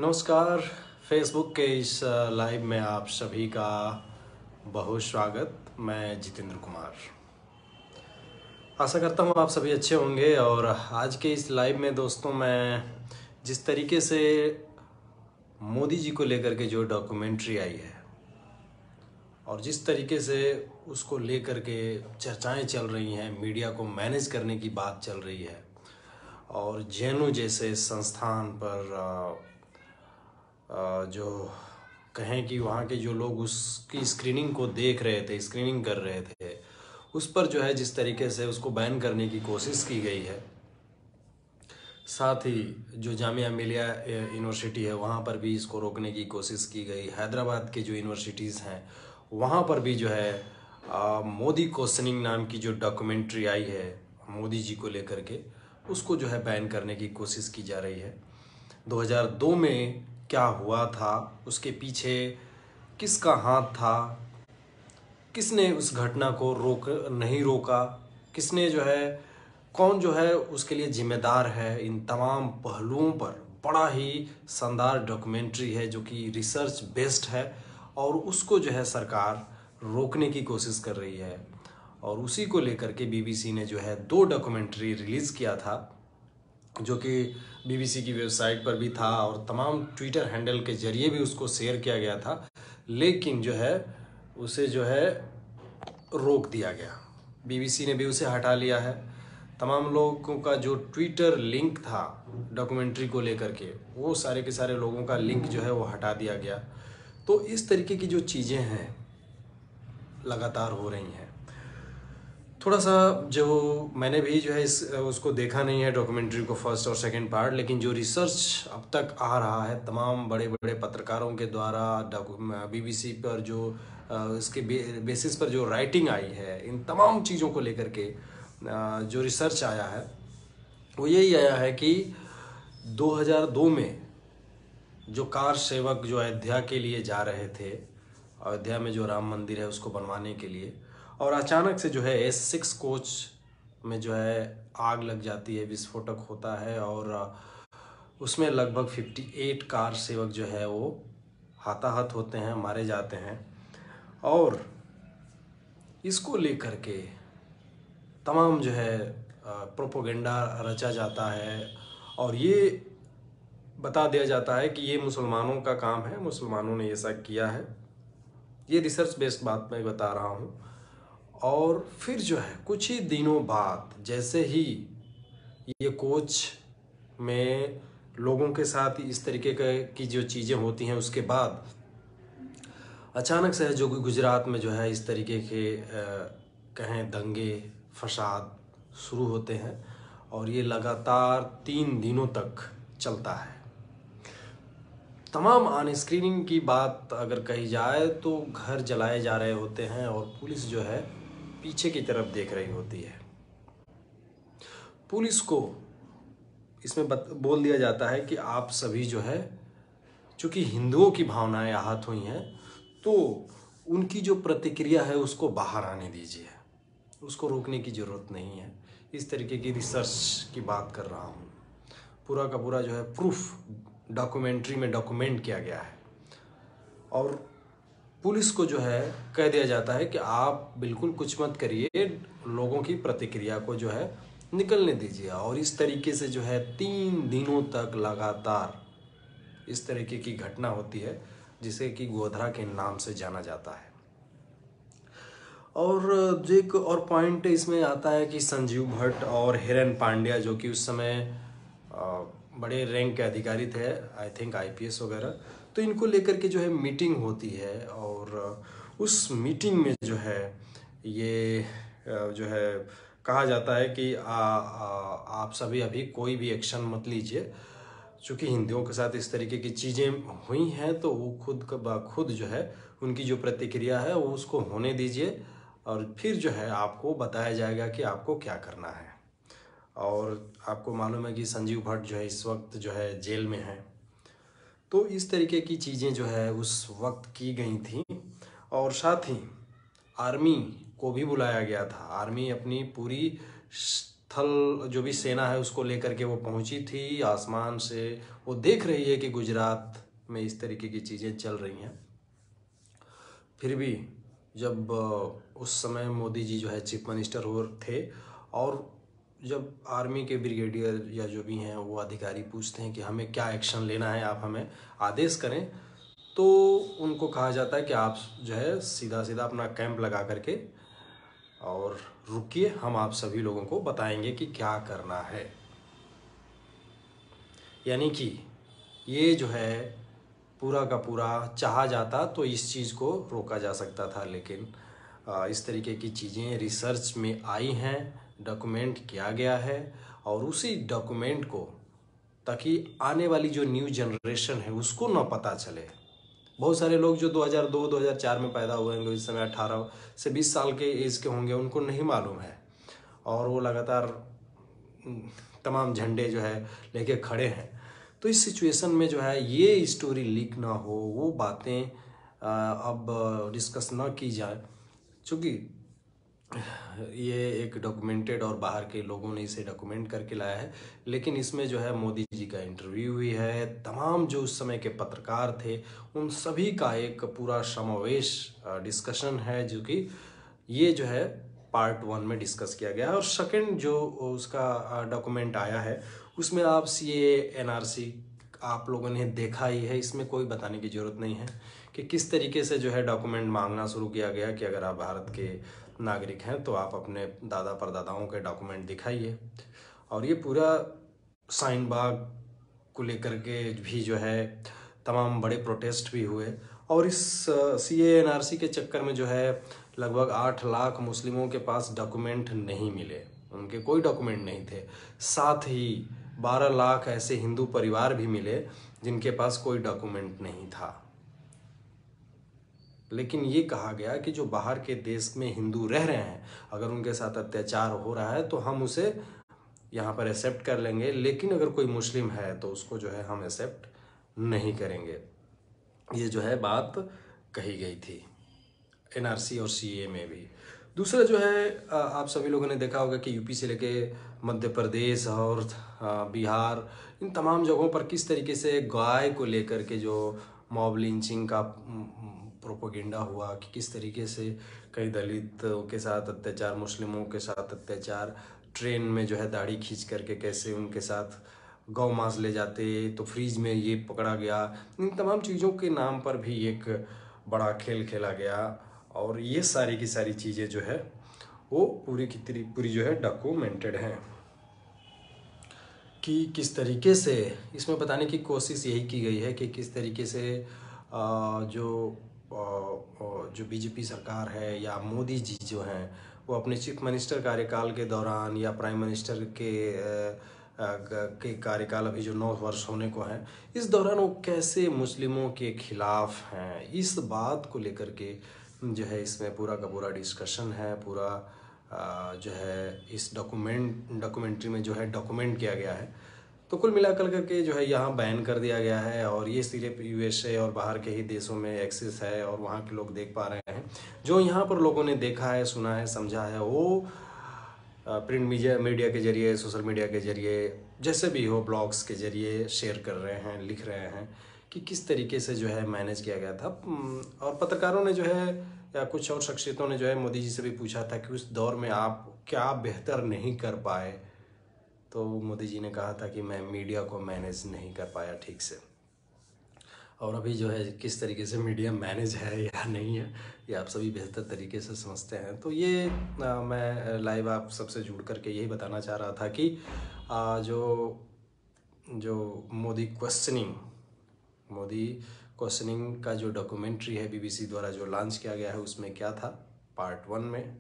नमस्कार। फेसबुक के इस लाइव में आप सभी का बहुत स्वागत। मैं जितेंद्र कुमार आशा करता हूँ आप सभी अच्छे होंगे। और आज के इस लाइव में दोस्तों मैं जिस तरीके से मोदी जी को लेकर के जो डॉक्यूमेंट्री आई है और जिस तरीके से उसको लेकर के चर्चाएं चल रही हैं, मीडिया को मैनेज करने की बात चल रही है और जेएनयू जैसे संस्थान पर जो कहें कि वहाँ के जो लोग उसकी स्क्रीनिंग को देख रहे थे, स्क्रीनिंग कर रहे थे, उस पर जो है जिस तरीके से उसको बैन करने की कोशिश की गई है। साथ ही जो जामिया मिलिया यूनिवर्सिटी है वहाँ पर भी इसको रोकने की कोशिश की गई। हैदराबाद के जो यूनिवर्सिटीज़ हैं वहाँ पर भी जो है मोदी क्वेश्चनिंग नाम की जो डॉक्यूमेंट्री आई है मोदी जी को लेकर के, उसको जो है बैन करने की कोशिश की जा रही है। 2002 में क्या हुआ था, उसके पीछे किसका हाथ था, किसने उस घटना को नहीं रोका, किसने जो है कौन जो है उसके लिए जिम्मेदार है, इन तमाम पहलुओं पर बड़ा ही शानदार डॉक्यूमेंट्री है जो कि रिसर्च बेस्ड है और उसको जो है सरकार रोकने की कोशिश कर रही है। और उसी को लेकर के बीबीसी ने जो है 2 डॉक्यूमेंट्री रिलीज़ किया था जो कि बीबीसी की वेबसाइट पर भी था और तमाम ट्विटर हैंडल के जरिए भी उसको शेयर किया गया था, लेकिन जो है उसे जो है रोक दिया गया। बीबीसी ने भी उसे हटा लिया है। तमाम लोगों का जो ट्विटर लिंक था डॉक्यूमेंट्री को लेकर के, वो सारे के सारे लोगों का लिंक जो है वो हटा दिया गया। तो इस तरीके की जो चीज़ें हैं लगातार हो रही हैं। थोड़ा सा जो मैंने भी जो है उसको देखा नहीं है डॉक्यूमेंट्री को, फर्स्ट और सेकंड पार्ट, लेकिन जो रिसर्च अब तक आ रहा है तमाम बड़े बड़े पत्रकारों के द्वारा बीबीसी पर जो इसके बेसिस पर जो राइटिंग आई है, इन तमाम चीज़ों को लेकर के जो रिसर्च आया है वो यही आया है कि 2002 में जो कार सेवक जो अयोध्या के लिए जा रहे थे, अयोध्या में जो राम मंदिर है उसको बनवाने के लिए, और अचानक से जो है S6 कोच में जो है आग लग जाती है, विस्फोटक होता है और उसमें लगभग 58 कार सेवक जो है वो हताहत होते हैं, मारे जाते हैं। और इसको लेकर के तमाम जो है प्रोपोगेंडा रचा जाता है और ये बता दिया जाता है कि ये मुसलमानों का काम है, मुसलमानों ने ऐसा किया है। ये रिसर्च बेस्ड बात मैं बता रहा हूँ। और फिर जो है कुछ ही दिनों बाद जैसे ही ये कोच में लोगों के साथ इस तरीके की जो चीज़ें होती हैं, उसके बाद अचानक से जो गुजरात में जो है इस तरीके के कहें दंगे फसाद शुरू होते हैं और ये लगातार 3 दिनों तक चलता है। तमाम ऑन स्क्रीनिंग की बात अगर कही जाए तो घर जलाए जा रहे होते हैं और पुलिस जो है पीछे की तरफ देख रही होती है। पुलिस को इसमें बोल दिया जाता है कि आप सभी जो है, चूंकि हिंदुओं की भावनाएं आहत हुई हैं तो उनकी जो प्रतिक्रिया है उसको बाहर आने दीजिए, उसको रोकने की ज़रूरत नहीं है। इस तरीके की रिसर्च की बात कर रहा हूँ। पूरा का पूरा जो है प्रूफ डॉक्यूमेंट्री में डॉक्यूमेंट किया गया है और पुलिस को जो है कह दिया जाता है कि आप बिल्कुल कुछ मत करिए, लोगों की प्रतिक्रिया को जो है निकलने दीजिए। और इस तरीके से जो है 3 दिनों तक लगातार इस तरीके की घटना होती है जिसे कि गोधरा के नाम से जाना जाता है। और जो एक और पॉइंट इसमें आता है कि संजीव भट्ट और हिरेन पांड्या जो कि उस समय बड़े रैंक के अधिकारी थे, आई थिंक आईपीएस वगैरह, तो इनको लेकर के जो है मीटिंग होती है और उस मीटिंग में जो है ये जो है कहा जाता है कि आप सभी अभी कोई भी एक्शन मत लीजिए, चूँकि हिंदुओं के साथ इस तरीके की चीज़ें हुई हैं तो वो खुद जो है उनकी जो प्रतिक्रिया है वो उसको होने दीजिए और फिर जो है आपको बताया जाएगा कि आपको क्या करना है। और आपको मालूम है कि संजीव भट्ट जो है इस वक्त जो है जेल में है। तो इस तरीके की चीज़ें जो है उस वक्त की गई थी और साथ ही आर्मी को भी बुलाया गया था। आर्मी अपनी पूरी थल जो भी सेना है उसको लेकर के वो पहुंची थी। आसमान से वो देख रही है कि गुजरात में इस तरीके की चीज़ें चल रही हैं। फिर भी जब उस समय मोदी जी जो है चीफ मिनिस्टर हो थे, और जब आर्मी के ब्रिगेडियर या जो भी हैं वो अधिकारी पूछते हैं कि हमें क्या एक्शन लेना है, आप हमें आदेश करें, तो उनको कहा जाता है कि आप जो है सीधा सीधा अपना कैंप लगा करके और रुकिए, हम आप सभी लोगों को बताएंगे कि क्या करना है। यानी कि ये जो है पूरा का पूरा चाहा जाता तो इस चीज़ को रोका जा सकता था, लेकिन इस तरीके की चीज़ें रिसर्च में आई हैं, डॉक्यूमेंट किया गया है, और उसी डॉक्यूमेंट को ताकि आने वाली जो न्यू जनरेशन है उसको ना पता चले। बहुत सारे लोग जो 2002-2004 में पैदा हुए होंगे, इस समय 18 से 20 साल के एज के होंगे, उनको नहीं मालूम है, और वो लगातार तमाम झंडे जो है लेके खड़े हैं। तो इस सिचुएशन में जो है ये स्टोरी लीक ना हो, वो बातें अब डिस्कस ना की जाए, क्योंकि ये एक डॉक्यूमेंटेड और बाहर के लोगों ने इसे डॉक्यूमेंट करके लाया है। लेकिन इसमें जो है मोदी जी का इंटरव्यू हुई है, तमाम जो उस समय के पत्रकार थे उन सभी का एक पूरा समावेश डिस्कशन है, जो कि ये जो है पार्ट 1 में डिस्कस किया गया है। और सेकंड जो उसका डॉक्यूमेंट आया है उसमें आप सीए एनआरसी आप लोगों ने देखा ही है, इसमें कोई बताने की ज़रूरत नहीं है कि किस तरीके से जो है डॉक्यूमेंट मांगना शुरू किया गया कि अगर आप भारत के नागरिक हैं तो आप अपने दादा परदादाओं के डॉक्यूमेंट दिखाइए। और ये पूरा शाहीन बाग को लेकर के भी जो है तमाम बड़े प्रोटेस्ट भी हुए, और इस सीए एनआरसी के चक्कर में जो है लगभग 8 लाख मुस्लिमों के पास डॉक्यूमेंट नहीं मिले, उनके कोई डॉक्यूमेंट नहीं थे। साथ ही 12 लाख ऐसे हिंदू परिवार भी मिले जिनके पास कोई डॉक्यूमेंट नहीं था। लेकिन ये कहा गया कि जो बाहर के देश में हिंदू रह रहे हैं, अगर उनके साथ अत्याचार हो रहा है तो हम उसे यहाँ पर एक्सेप्ट कर लेंगे, लेकिन अगर कोई मुस्लिम है तो उसको जो है हम एक्सेप्ट नहीं करेंगे। ये जो है बात कही गई थी एनआरसी और सीए में भी। दूसरा जो है आप सभी लोगों ने देखा होगा कि यूपी से लेके मध्य प्रदेश और बिहार, इन तमाम जगहों पर किस तरीके से गाय को लेकर के जो मॉब लिंचिंग का प्रोपोगेंडा हुआ, कि किस तरीके से कई दलितों के साथ अत्याचार, मुस्लिमों के साथ अत्याचार, ट्रेन में जो है दाढ़ी खींच करके कैसे उनके साथ गौ मांस ले जाते, तो फ्रीज में ये पकड़ा गया। इन तमाम चीज़ों के नाम पर भी एक बड़ा खेल खेला गया, और ये सारी की सारी चीज़ें जो है वो पूरी की पूरी जो है डॉक्यूमेंटेड हैं कि किस तरीके से इसमें बताने की कोशिश यही की गई है कि किस तरीके से जो बीजेपी सरकार है या मोदी जी जो हैं वो अपने चीफ मिनिस्टर कार्यकाल के दौरान या प्राइम मिनिस्टर के कार्यकाल अभी जो 9 वर्ष होने को हैं, इस दौरान वो कैसे मुस्लिमों के खिलाफ हैं, इस बात को लेकर के जो है इसमें पूरा का पूरा डिस्कशन है। पूरा जो है इस डॉक्यूमेंट्री में जो है डॉक्यूमेंट किया गया है। तो कुल मिलाकर करके जो है यहाँ बैन कर दिया गया है, और ये सिर्फ यूएसए और बाहर के ही देशों में एक्सेस है और वहाँ के लोग देख पा रहे हैं। जो यहाँ पर लोगों ने देखा है, सुना है, समझा है, वो प्रिंट मीडिया के जरिए, सोशल मीडिया के जरिए, जैसे भी हो, ब्लॉग्स के जरिए शेयर कर रहे हैं, लिख रहे हैं कि किस तरीके से जो है मैनेज किया गया था। और पत्रकारों ने जो है या कुछ और शख्सियतों ने जो है मोदी जी से भी पूछा था कि उस दौर में आप क्या बेहतर नहीं कर पाए, तो मोदी जी ने कहा था कि मैं मीडिया को मैनेज नहीं कर पाया ठीक से। और अभी जो है किस तरीके से मीडिया मैनेज है या नहीं है, ये आप सभी बेहतर तरीके से समझते हैं। तो ये मैं लाइव आप सबसे जुड़ करके यही बताना चाह रहा था कि जो मोदी क्वेश्चनिंग का जो डॉक्यूमेंट्री है बीबीसी द्वारा जो लॉन्च किया गया है, उसमें क्या था पार्ट 1 में,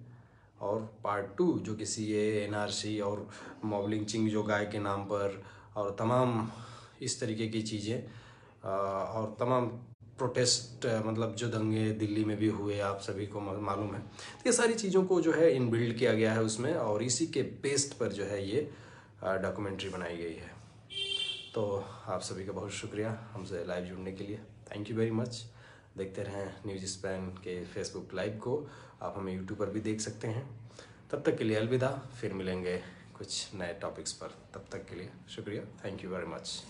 और पार्ट 2 जो कि सीए एनआरसी और मॉब लिंचिंग जो गाय के नाम पर और तमाम इस तरीके की चीज़ें और तमाम प्रोटेस्ट, मतलब जो दंगे दिल्ली में भी हुए आप सभी को मालूम है, तो ये सारी चीज़ों को जो है इनबिल्ड किया गया है उसमें, और इसी के बेस्ड पर जो है ये डॉक्यूमेंट्री बनाई गई है। तो आप सभी का बहुत शुक्रिया हमसे लाइव जुड़ने के लिए। Thank you very much. देखते रहें न्यूज़ स्पैन के फेसबुक लाइव को, आप हमें यूट्यूब पर भी देख सकते हैं। तब तक के लिए अलविदा, फिर मिलेंगे कुछ नए टॉपिक्स पर। तब तक के लिए शुक्रिया, थैंक यू वेरी मच।